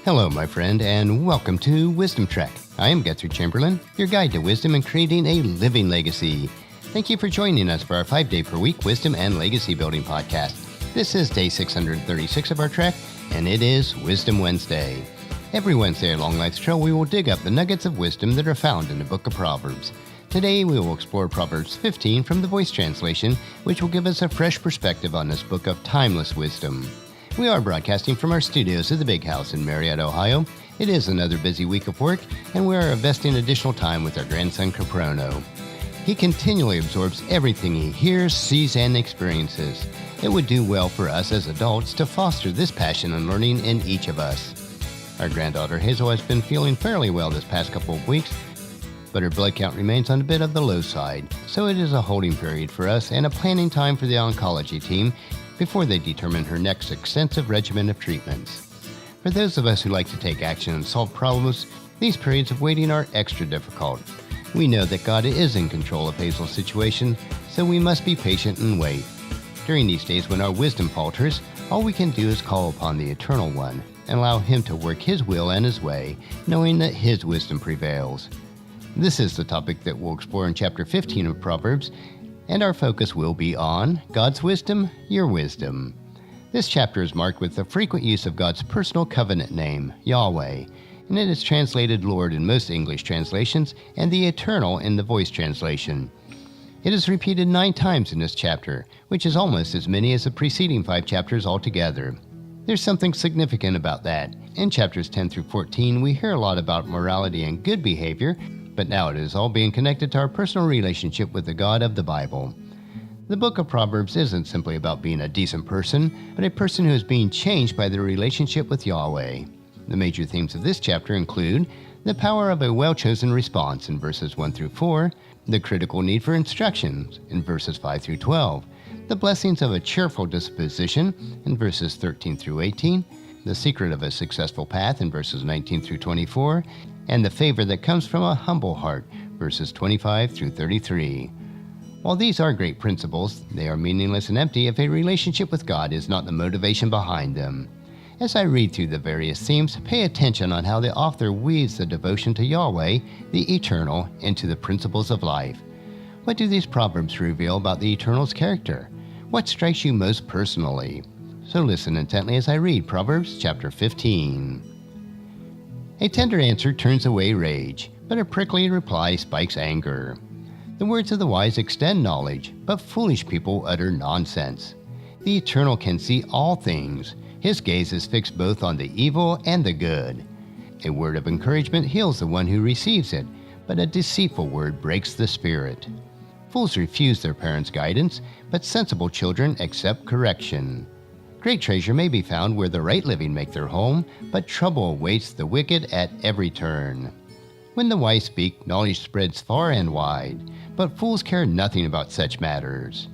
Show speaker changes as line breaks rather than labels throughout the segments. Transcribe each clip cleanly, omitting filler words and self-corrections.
Hello, my friend, and welcome to Wisdom Trek. I am Guthrie Chamberlain, your guide to wisdom and creating a living legacy. Thank you for joining us for our 5-day-per-week Wisdom and Legacy Building podcast. This is day 636 of our trek, and it is Wisdom Wednesday. Every Wednesday along Life's Trail, we will dig up the nuggets of wisdom that are found in the book of Proverbs. Today, we will explore Proverbs 15 from the Voice translation, which will give us a fresh perspective on this book of timeless wisdom. We are broadcasting from our studios at the Big House in Marietta, Ohio. It is another busy week of work, and we are investing additional time with our grandson, Kiprono. He continually absorbs everything he hears, sees, and experiences. It would do well for us as adults to foster this passion and learning in each of us. Our granddaughter Hazel has been feeling fairly well this past couple of weeks, but her blood count remains on a bit of the low side, so it is a holding period for us and a planning time for the oncology team before they determine her next extensive regimen of treatments. For those of us who like to take action and solve problems, these periods of waiting are extra difficult. We know that God is in control of Hazel's situation, so we must be patient and wait. During these days when our wisdom falters, all we can do is call upon the Eternal One and allow Him to work His will and His way, knowing that His wisdom prevails. This is the topic that we'll explore in chapter 15 of Proverbs, and our focus will be on God's wisdom, your wisdom. This chapter is marked with the frequent use of God's personal covenant name, Yahweh, and it is translated Lord in most English translations and the Eternal in the Voice translation. It is repeated 9 times in this chapter, which is almost as many as the preceding 5 chapters altogether. There's something significant about that. In chapters 10 through 14, we hear a lot about morality and good behavior, but now it is all being connected to our personal relationship with the God of the Bible. The book of Proverbs isn't simply about being a decent person, but a person who is being changed by their relationship with Yahweh. The major themes of this chapter include the power of a well-chosen response in verses 1 through 4, the critical need for instructions in verses 5 through 12, the blessings of a cheerful disposition in verses 13 through 18, the secret of a successful path in verses 19 through 24, and the favor that comes from a humble heart, verses 25 through 33. While these are great principles, they are meaningless and empty if a relationship with God is not the motivation behind them. As I read through the various themes, pay attention on how the author weaves the devotion to Yahweh, the Eternal, into the principles of life. What do these Proverbs reveal about the Eternal's character? What strikes you most personally? So listen intently as I read Proverbs chapter 15. A tender answer turns away rage, but a prickly reply spikes anger. The words of the wise extend knowledge, but foolish people utter nonsense. The Eternal can see all things. His gaze is fixed both on the evil and the good. A word of encouragement heals the one who receives it, but a deceitful word breaks the spirit. Fools refuse their parents' guidance, but sensible children accept correction. Great treasure may be found where the right living make their home, but trouble awaits the wicked at every turn. When the wise speak, knowledge spreads far and wide, but fools care nothing about such matters.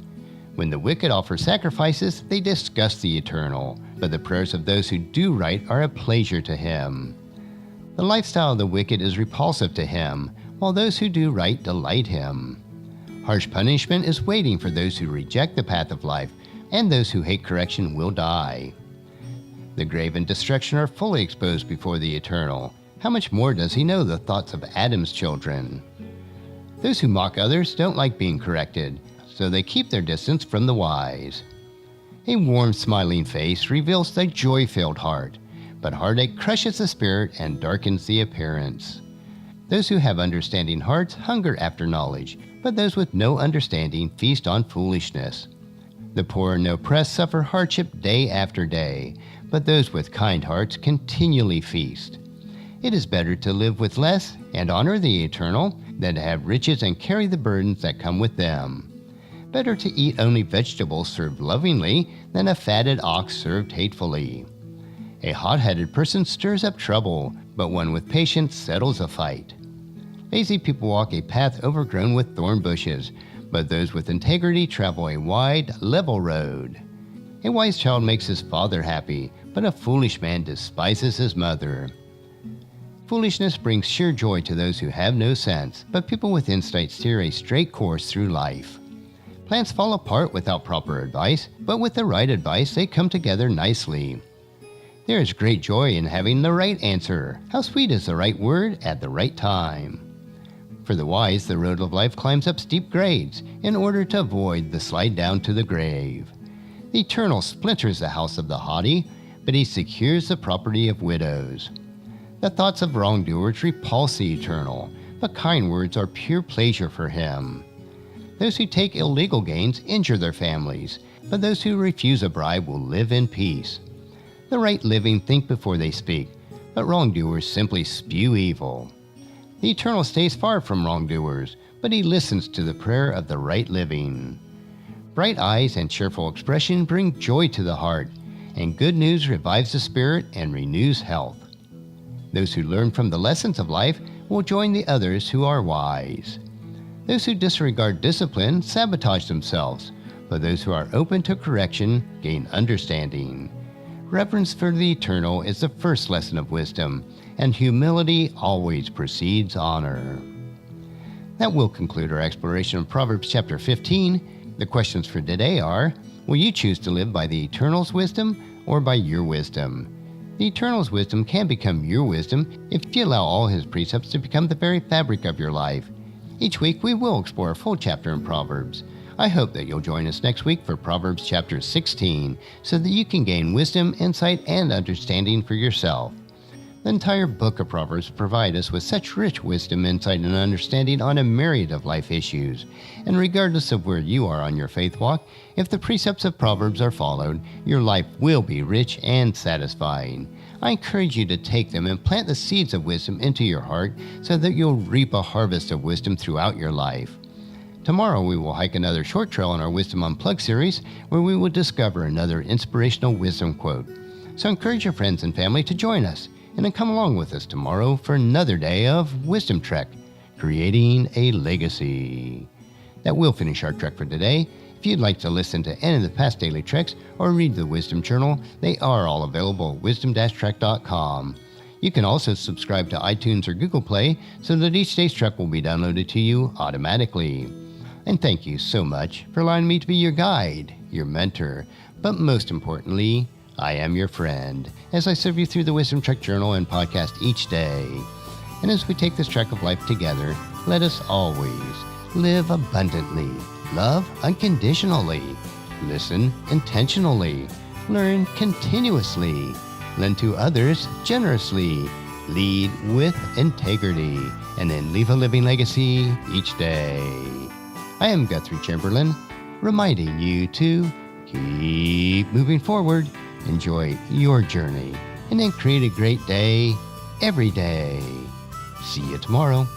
When the wicked offer sacrifices, they disgust the Eternal, but the prayers of those who do right are a pleasure to Him. The lifestyle of the wicked is repulsive to Him, while those who do right delight Him. Harsh punishment is waiting for those who reject the path of life, and those who hate correction will die. The grave and destruction are fully exposed before the Eternal. How much more does He know the thoughts of Adam's children? Those who mock others don't like being corrected, so they keep their distance from the wise. A warm, smiling face reveals the joy-filled heart, but heartache crushes the spirit and darkens the appearance. Those who have understanding hearts hunger after knowledge, but those with no understanding feast on foolishness. The poor and oppressed suffer hardship day after day, but those with kind hearts continually feast. It is better to live with less and honor the Eternal than to have riches and carry the burdens that come with them. Better to eat only vegetables served lovingly than a fatted ox served hatefully. A hot-headed person stirs up trouble, but one with patience settles a fight. Lazy people walk a path overgrown with thorn bushes, but those with integrity travel a wide, level road. A wise child makes his father happy, but a foolish man despises his mother. Foolishness brings sheer joy to those who have no sense, but people with insight steer a straight course through life. Plants fall apart without proper advice, but with the right advice they come together nicely. There is great joy in having the right answer. How sweet is the right word at the right time. For the wise, the road of life climbs up steep grades in order to avoid the slide down to the grave. The Eternal splinters the house of the haughty, but he secures the property of widows. The thoughts of wrongdoers repulse the Eternal, but kind words are pure pleasure for him. Those who take illegal gains injure their families, but those who refuse a bribe will live in peace. The right living think before they speak, but wrongdoers simply spew evil. The Eternal stays far from wrongdoers, but he listens to the prayer of the right living. Bright eyes and cheerful expression bring joy to the heart, and good news revives the spirit and renews health. Those who learn from the lessons of life will join the others who are wise. Those who disregard discipline sabotage themselves, but those who are open to correction gain understanding. Reverence for the Eternal is the first lesson of wisdom, and humility always precedes honor. That will conclude our exploration of Proverbs chapter 15. The questions for today are, will you choose to live by the Eternal's wisdom or by your wisdom? The Eternal's wisdom can become your wisdom if you allow all his precepts to become the very fabric of your life. Each week we will explore a full chapter in Proverbs. I hope that you'll join us next week for Proverbs chapter 16 so that you can gain wisdom, insight, and understanding for yourself. The entire book of Proverbs provides us with such rich wisdom, insight, and understanding on a myriad of life issues. And regardless of where you are on your faith walk, if the precepts of Proverbs are followed, your life will be rich and satisfying. I encourage you to take them and plant the seeds of wisdom into your heart so that you'll reap a harvest of wisdom throughout your life. Tomorrow we will hike another short trail in our Wisdom Unplugged series where we will discover another inspirational wisdom quote. So encourage your friends and family to join us and then come along with us tomorrow for another day of Wisdom Trek, creating a legacy. That will finish our trek for today. If you'd like to listen to any of the past daily treks or read the Wisdom Journal, they are all available at wisdom-trek.com. You can also subscribe to iTunes or Google Play so that each day's trek will be downloaded to you automatically. And thank you so much for allowing me to be your guide, your mentor, but most importantly, I am your friend as I serve you through the Wisdom Trek Journal and podcast each day. And as we take this trek of life together, let us always live abundantly, love unconditionally, listen intentionally, learn continuously, lend to others generously, lead with integrity, and then leave a living legacy each day. I am Guthrie Chamberlain, reminding you to keep moving forward, enjoy your journey, and then create a great day every day. See you tomorrow.